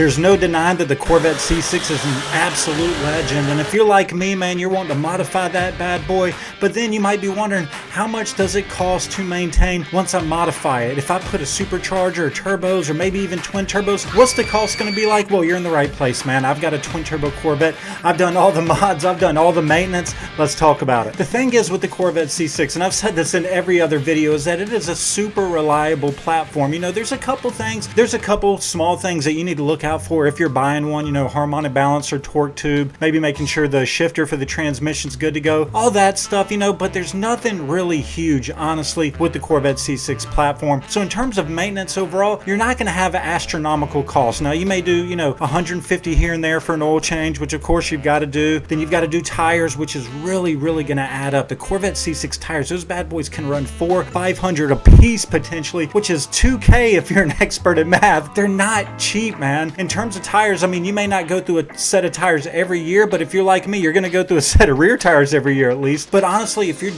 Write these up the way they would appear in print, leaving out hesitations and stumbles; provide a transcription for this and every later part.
There's no denying that the Corvette C6 is an absolute legend, and if you're like me, man, you're wanting to modify that bad boy, but then you might be wondering, how much does it cost to maintain once I modify it? If I put a supercharger, or turbos, or maybe even twin turbos, what's the cost going to be like? Well, you're in the right place, man. I've got a twin turbo Corvette. I've done all the mods. I've done all the maintenance. Let's talk about it. The thing is with the Corvette C6, and I've said this in every other video, is that it is a super reliable platform. You know, there's a couple small things that you need to look out for if you're buying one, you know, harmonic balancer, torque tube, maybe making sure the shifter for the transmission's good to go, all that stuff, you know, but there's nothing really huge, honestly, with the Corvette C6 platform. So in terms of maintenance overall, you're not going to have astronomical costs. Now, you may do, you know, 150 here and there for an oil change, which of course you've got to do. Then you've got to do tires, which is really going to add up. The Corvette C6 tires, those bad boys can run $400-500 a piece potentially, which is $2K if you're an expert at math. They're not cheap, man. In terms of tires, I mean, you may not go through a set of tires every year, but if you're like me, you're going to go through a set of rear tires every year at least. But honestly, if you're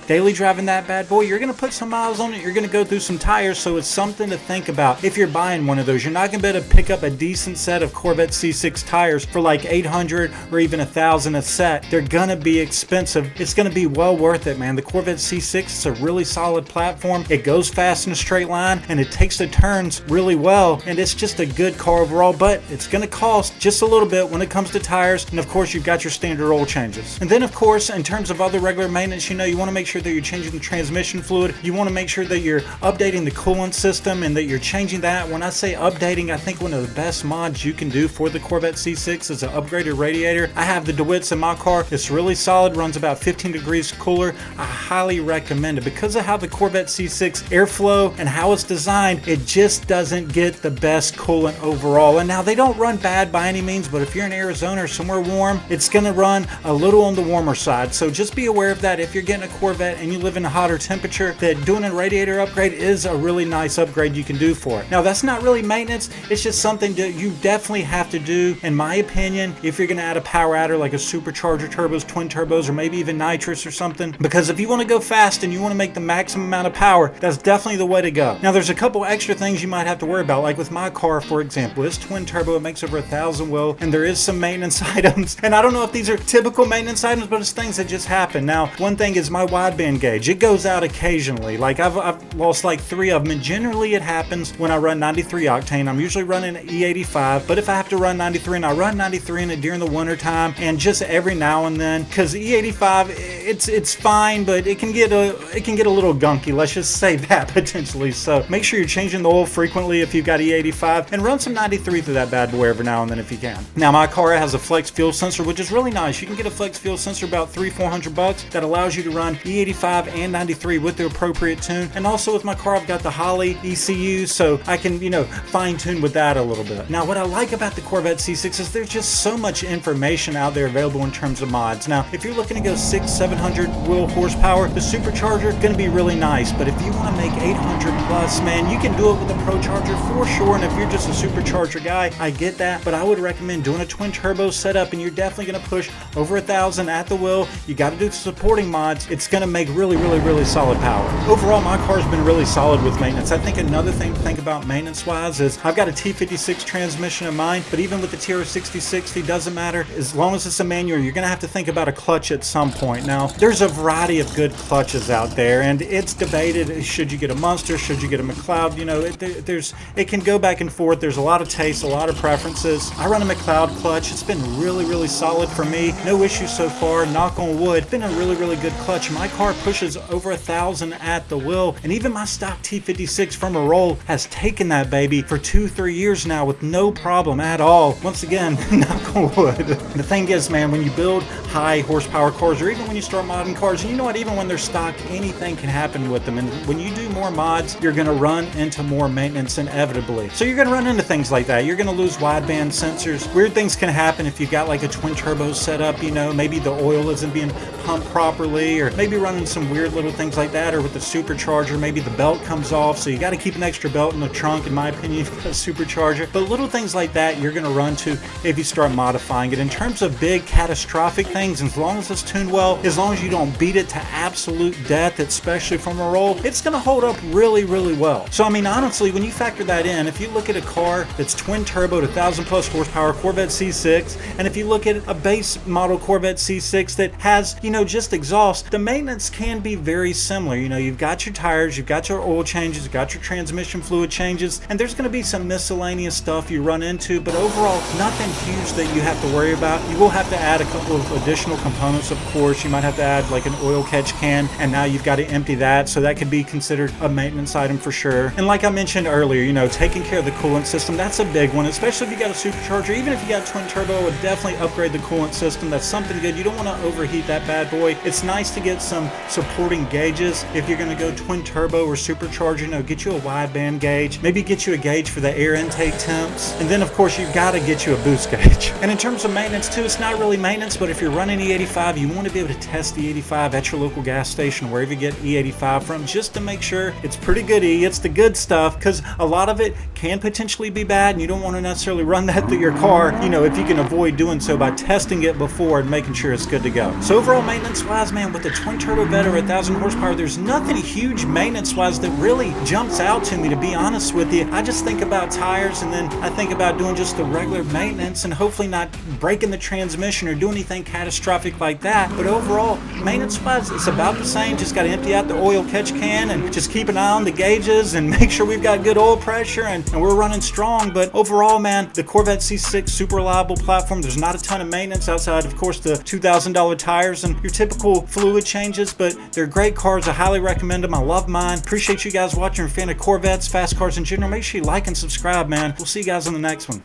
daily driving that bad boy, you're going to put some miles on it. You're going to go through some tires, so it's something to think about. If you're buying one of those, you're not going to be able to pick up a decent set of Corvette C6 tires for like $800 or even $1,000 a set. They're going to be expensive. It's going to be well worth it, man. The Corvette C6 is a really solid platform. It goes fast in a straight line, and it takes the turns really well, and it's just a good car overall, but it's going to cost just a little bit when it comes to tires, and of course you've got your standard oil changes. And then of course, in terms of other regular maintenance, you know, you want to make sure that you're changing the transmission fluid. You want to make sure that you're updating the coolant system and that you're changing that. When I say updating, I think one of the best mods you can do for the Corvette C6 is an upgraded radiator. I have the DeWitt's in my car. It's really solid, runs about 15 degrees cooler. I highly recommend it. Because of how the Corvette C6 airflow and how it's designed, it just doesn't get the best coolant overall. And now they don't run bad by any means, but if you're in Arizona or somewhere warm, it's going to run a little on the warmer side. So just be aware of that. If you're getting a Corvette and you live in a hotter temperature, that doing a radiator upgrade is a really nice upgrade you can do for it. Now, that's not really maintenance. It's just something that you definitely have to do, in my opinion, if you're going to add a power adder like a supercharger, turbos, twin turbos, or maybe even nitrous or something. Because if you want to go fast and you want to make the maximum amount of power, that's definitely the way to go. Now, there's a couple extra things you might have to worry about. Like with my car, for example, this twin turbo, it makes over 1,000 wheel, and there is some maintenance items. And I don't know if these are typical maintenance items, but it's things that just happen. Now, one thing is my wideband gauge. It goes out occasionally. Like I've lost like 3 of them, and generally it happens when I run 93 octane. I'm usually running E85, but if I have to run 93, and I run 93 in it during the winter time, and just every now and then, because E85, it's fine, but it can get a little gunky. Let's just say that potentially. So make sure you're changing the oil frequently if you've got E85, and run some 93 through that bad boy every now and then if you can. Now, my car has a flex fuel sensor, which is really nice. You can get a flex fuel sensor about $300-400 that allows you to run E85 and 93 with the appropriate tune. And also with my car, I've got the Holley ECU, so I can, you know, fine tune with that a little bit. Now, what I like about the Corvette C6 is there's just so much information out there available in terms of mods. Now, if you're looking to go 600-700 wheel horsepower, the supercharger is going to be really nice. But if you want to make 800 plus, man, you can do it with a Pro Charger for sure. And if you're just a supercharger guy, I get that, but I would recommend doing a twin turbo setup, and you're definitely going to push over 1,000 at the wheel. You got to do the supporting mods. It's going to make really solid power. Overall, my car's been really solid with maintenance. I think another thing to think about maintenance wise is I've got a T56 transmission in mine, but even with the TR6060, doesn't matter. As long as it's a manual, you're going to have to think about a clutch at some point. Now, there's a variety of good clutches out there, and it's debated. Should you get a Munster? Should you get a McLeod? You know, it can go back and forth. There's a lot of tastes, a lot of preferences. I run a McLeod clutch. It's been really solid for me. No issues so far, knock on wood. It's been a really good clutch. My car pushes over 1,000 at the wheel, and even my stock T56 from a roll has taken that baby for 2-3 years now with no problem at all. Once again, knock on wood. The thing is, man, when you build high horsepower cars, or even when you start modding cars, and you know what, even when they're stock, anything can happen with them. And when you do more mods, you're going to run into more maintenance inevitably. So you're going to run into things like that. You're going to lose wideband sensors. Weird things can happen if you've got like a twin turbo setup, you know, maybe the oil isn't being pump properly, or maybe running some weird little things like that, or with the supercharger, maybe the belt comes off, so you got to keep an extra belt in the trunk, in my opinion, if you got a supercharger. But little things like that you're going to run to if you start modifying it. In terms of big catastrophic things, as long as it's tuned well, as long as you don't beat it to absolute death, especially from a roll, it's going to hold up really, really well. So I mean, honestly, when you factor that in, if you look at a car that's twin turbo to 1,000 plus horsepower, Corvette C6, and if you look at a base model Corvette C6 that has, you know, just exhaust, the maintenance can be very similar. You know, you've got your tires, you've got your oil changes, you've got your transmission fluid changes, and there's going to be some miscellaneous stuff you run into, but overall, nothing huge that you have to worry about. You will have to add a couple of additional components, of course. You might have to add like an oil catch can, and now you've got to empty that, so that could be considered a maintenance item for sure. And like I mentioned earlier, you know, taking care of the coolant system, that's a big one, especially if you got a supercharger. Even if you got twin turbo, I would definitely upgrade the coolant system. That's something good. You don't want to overheat that bad boy. It's nice to get some supporting gauges if you're going to go twin turbo or supercharger. You know, get you a wideband gauge, maybe get you a gauge for the air intake temps, and then of course you've got to get you a boost gauge. And in terms of maintenance too, it's not really maintenance, but if you're running E85, you want to be able to test the E85 at your local gas station, wherever you get E85 from, just to make sure it's pretty good E, it's the good stuff, because a lot of it can potentially be bad, and you don't want to necessarily run that through your car, you know, if you can avoid doing so by testing it before and making sure it's good to go. So overall, maintenance wise, man, with the twin turbo Vette or 1,000 horsepower, there's nothing huge maintenance wise that really jumps out to me, to be honest with you. I just think about tires, and then I think about doing just the regular maintenance and hopefully not breaking the transmission or do anything catastrophic like that. But overall, maintenance wise, it's about the same. Just got to empty out the oil catch can and just keep an eye on the gauges and make sure we've got good oil pressure and we're running strong. But overall, man, the Corvette C6, super reliable platform. There's not a ton of maintenance outside, of course, the $2,000 tires and your typical fluid changes, but they're great cars. I highly recommend them. I love mine. Appreciate you guys watching. If you're a fan of Corvettes, fast cars in general, make sure you like and subscribe, man. We'll see you guys on the next one.